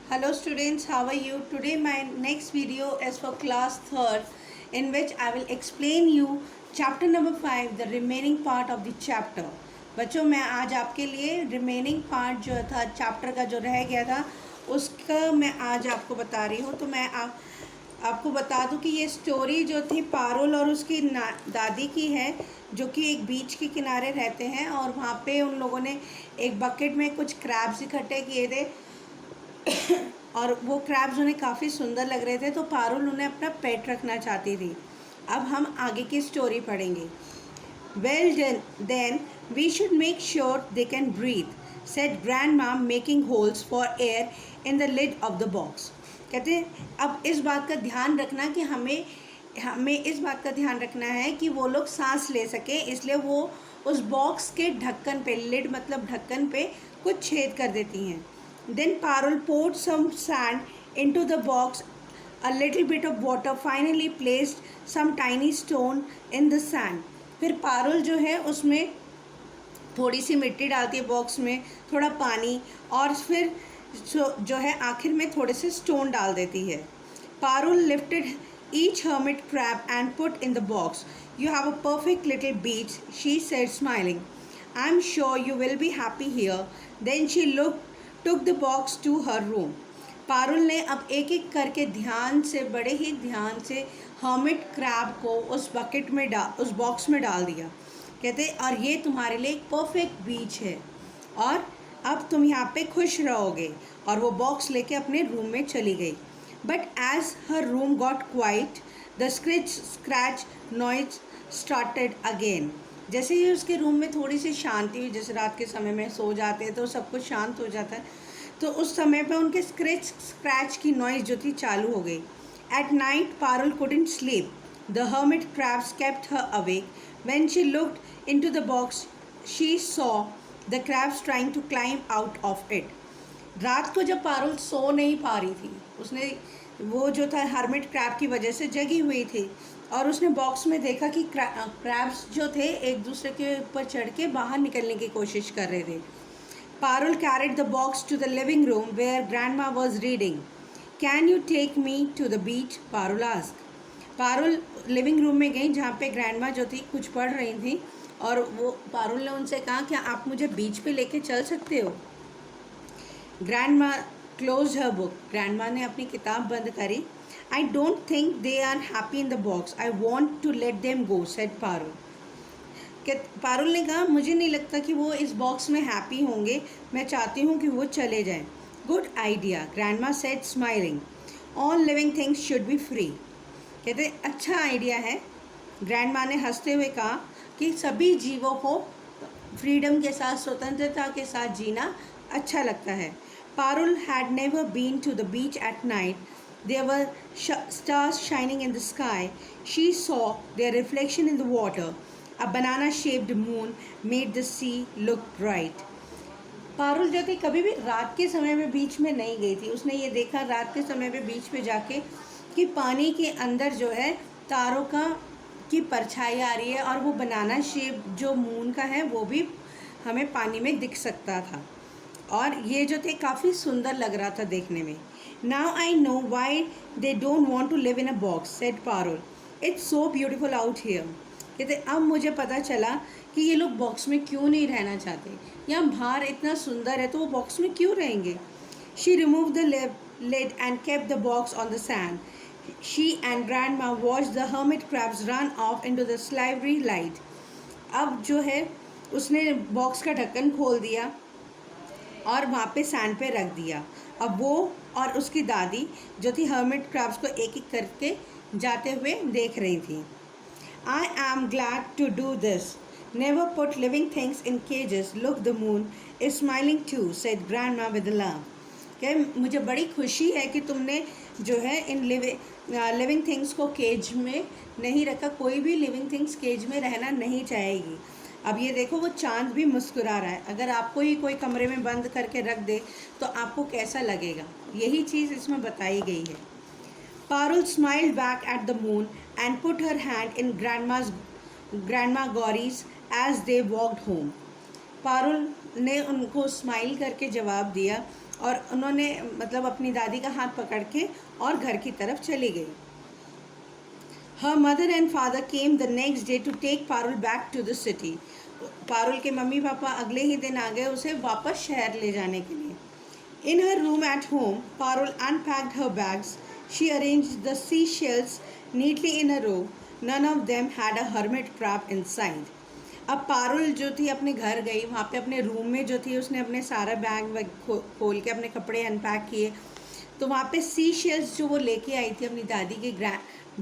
Hello students, how are you? Today my next video is for class 3rd in which I will explain you chapter number 5, the remaining part of the chapter. बच्चों मैं आज आपके लिए remaining part जो था chapter का जो रह गया था उसका मैं आज आपको बता रही हूँ। तो मैं आपको बता दूँ कि ये स्टोरी जो थी पारुल और उसकी दादी की है, जो कि एक बीच के किनारे रहते हैं और वहाँ पे उन लोगों ने एक बकेट में कुछ क्रैब्स इकट्ठे किए थे और वो क्रैब्स उन्हें काफ़ी सुंदर लग रहे थे, तो पारुल उन्हें अपना पेट रखना चाहती थी। अब हम आगे की स्टोरी पढ़ेंगे। Well then we should make sure they can breathe said grandma making holes for air in the lid of the box. कहते हैं अब इस बात का ध्यान रखना कि हमें हमें इस बात का ध्यान रखना है कि वो लोग सांस ले सकें, इसलिए वो उस बॉक्स के ढक्कन पे, लिड मतलब ढक्कन पे कुछ छेद कर देती हैं। Then Parul poured some sand into the box, a little bit of water, finally placed some tiny stone in the sand. फिर पारुल जो है उसमें थोड़ी सी मिट्टी डालती है बॉक्स में, थोड़ा पानी, और फिर जो है आखिर में थोड़े से स्टोन डाल देती है। Parul lifted each hermit crab and put in the box. You have a perfect little beach, she said smiling. I'm sure you will be happy here. Then she took the box to her room. Parul ने अब एक एक करके ध्यान से, बड़े ही ध्यान से हर्मिट क्रैब को उस बकेट में उस बॉक्स में डाल दिया। कहते और ये तुम्हारे लिए एक परफेक्ट बीच है और अब तुम यहाँ पे खुश रहोगे। और वो बॉक्स लेके अपने रूम में चली गई। But as her room got quiet the scratch noise started again. जैसे ही उसके रूम में थोड़ी सी शांति हुई, जैसे रात के समय में सो जाते हैं तो सब कुछ शांत हो जाता है, तो उस समय पे उनके स्क्रैच की नॉइज़ जो थी चालू हो गई। At night Parul couldn't sleep, the hermit crabs kept her awake. When she looked into the box she saw the crabs trying to climb out of it. रात को जब पारुल सो नहीं पा रही थी, उसने वो जो था हर्मिट क्रैब की वजह से जगी हुई थी और उसने बॉक्स में देखा कि क्रैब्स जो थे एक दूसरे के ऊपर चढ़ के बाहर निकलने की कोशिश कर रहे थे। Parul carried the box to the living room where grandma was reading. Can you take me to the beach, Parul asked. Parul living room में गई जहाँ पे ग्रैंडमा जो थी कुछ पढ़ रही थी और वो पारुल ने उनसे कहा क्या आप मुझे बीच पे लेके चल सकते हो। Grandma close her book. Grandma ने अपनी किताब बंद करी। I don't think they are happy in the box. I want to let them go, said Parul. Parul ने कहा मुझे नहीं लगता कि वो इस बॉक्स में हैप्पी होंगे, मैं चाहती हूँ कि वो चले जाएं। Good idea, grandma said smiling. All living things should be free. कहते अच्छा आइडिया है। ग्रैंडमा ने हंसते हुए कहा कि सभी जीवों को फ्रीडम के साथ, स्वतंत्रता के साथ जीना अच्छा लगता है। Parul had never been to the beach at night. There were stars shining in the sky. She saw their reflection in the water. A banana-shaped moon made the sea look bright. Parul जो थी कभी भी रात के समय में बीच में नहीं गई थी। उसने ये देखा रात के समय में बीच में जाके कि पानी के अंदर जो है तारों की परछाई आ रही है और वो बनाना शेप जो मून का है वो भी हमें पानी में दिख सकता था और ये जो थे काफ़ी सुंदर लग रहा था देखने में। Now I know why they don't want to live in a box, said Parul. It's so beautiful out here. कहते अब मुझे पता चला कि ये लोग बॉक्स में क्यों नहीं रहना चाहते। यहाँ बाहर इतना सुंदर है तो वो बॉक्स में क्यों रहेंगे। She removed the lid and kept the box on the sand. She and grandma watched the hermit crabs run off into the silvery light. अब जो है उसने बॉक्स का ढक्कन खोल दिया और वहाँ पे सैंड पे रख दिया। अब वो और उसकी दादी जो थी हर्मिट क्रैब्स को एक एक करके जाते हुए देख रही थी। I am glad to do this, never put living things in cages, look the moon is smiling too, said grandma with love. क्या मुझे बड़ी खुशी है कि तुमने जो है इन लिविंग थिंग्स को केज में नहीं रखा। कोई भी लिविंग थिंग्स केज में रहना नहीं चाहेगी। अब ये देखो वो चांद भी मुस्कुरा रहा है। अगर आपको ही कोई कमरे में बंद करके रख दे तो आपको कैसा लगेगा, यही चीज़ इसमें बताई गई है। Parul smiled back at the moon and put her hand in grandma Gauri's as they walked home. Parul ने उनको स्माइल करके जवाब दिया और उन्होंने मतलब अपनी दादी का हाथ पकड़ के और घर की तरफ चली गई. Her mother and father came the next day to take Parul back to the city. Parul के मम्मी पापा अगले ही दिन आ गए उसे वापस शहर ले जाने के लिए. In her room at home, Parul unpacked her bags. She arranged the seashells neatly in a row. None of them had a hermit crab inside. अब पारुल जो थी अपने घर गई, वहाँ पे अपने रूम में जो थी उसने अपने सारा बैग खोल के अपने कपड़े अनपैक किए. तो वहाँ पे सी शेल्स जो वो लेके आई थी अपनी दादी के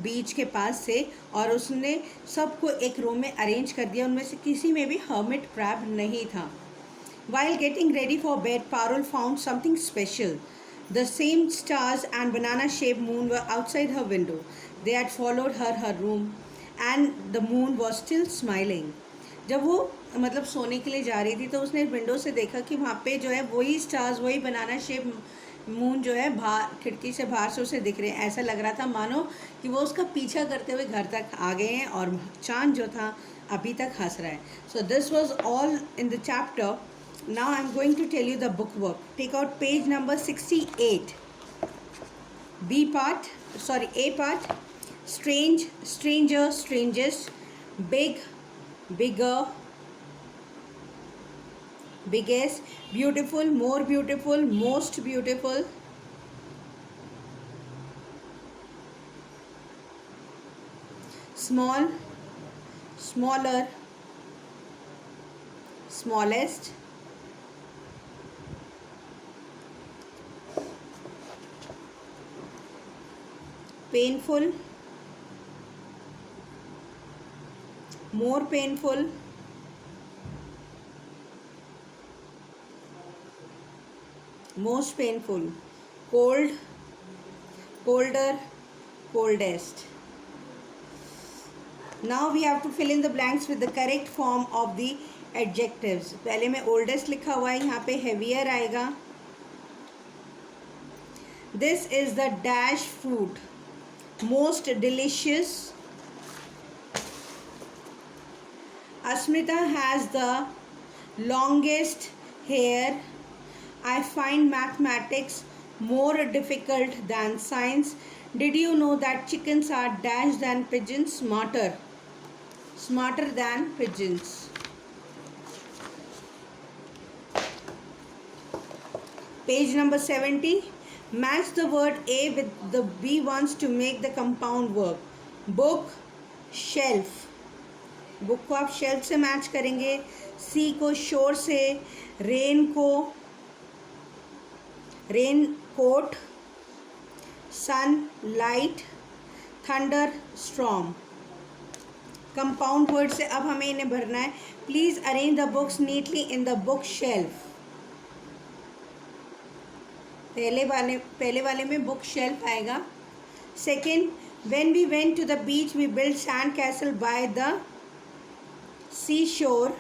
बीच के पास से, और उसने सबको एक रो में अरेंज कर दिया. उनमें से किसी में भी हर्मिट क्रैब नहीं था. While getting ready for bed, Parul found something special. The same stars and banana-shaped moon were outside her window. They had followed her room, and the moon was still smiling. जब वो मतलब सोने के लिए जा रही थी तो उसने विंडो से देखा कि वहाँ पे जो है वही स्टार्स, वही बनाना शेप मून जो है बाहर खिड़की से बाहर से उसे दिख रहे हैं. ऐसा लग रहा था मानो कि वो उसका पीछा करते हुए घर तक आ गए हैं और चांद जो था अभी तक हंस रहा है. So this was all in the chapter. Now I am going to tell you the book work. Take out page number 68. B part, sorry, A part. Strange, stranger, strangest. Big, bigger, biggest. Beautiful, more beautiful, most beautiful. Small, smaller, smallest. Painful, more painful, most painful, cold, colder, coldest. Now we have to fill in the blanks with the correct form of the adjectives. पहले में oldest लिखा हुआ है, यहाँ पे heavier आएगा. This is the dash fruit. Most delicious. Asmita has the longest hair. I find mathematics more difficult than science. Did you know that chickens are dash than pigeons? Smarter than pigeons. Page number 70. Match the word A with the B ones to make the compound verb. Book, shelf. Book को आप shelf से match करेंगे. सी को शोर से, rain को rain coat, sun light, thunder storm. Compound word से अब हमें इन्हें भरना है. Please arrange the books neatly in the book shelf. पहले वाले में बुक शेल्फ आएगा. Second, when we went to the beach we build sand castle by the sea shore.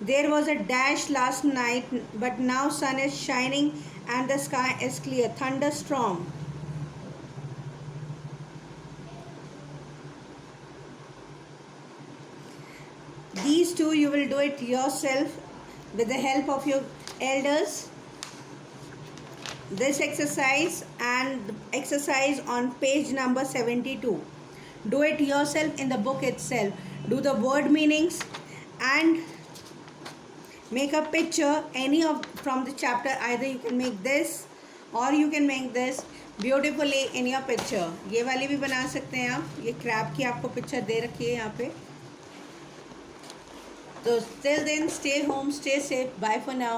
There was a dash last night but now sun is shining and the sky is clear. Thunder storm. These two you will do it yourself with the help of your elders. This exercise and exercise on page number 72. Do it yourself in the book itself. Do the word meanings and make a picture any of from the chapter. Either you can make this or you can make this beautifully in your picture. ये वाली भी बना सकते हैं आप. ये crab की आपको पिक्चर दे रखी है यहाँ पे. So till then, stay home, stay safe. Bye for now.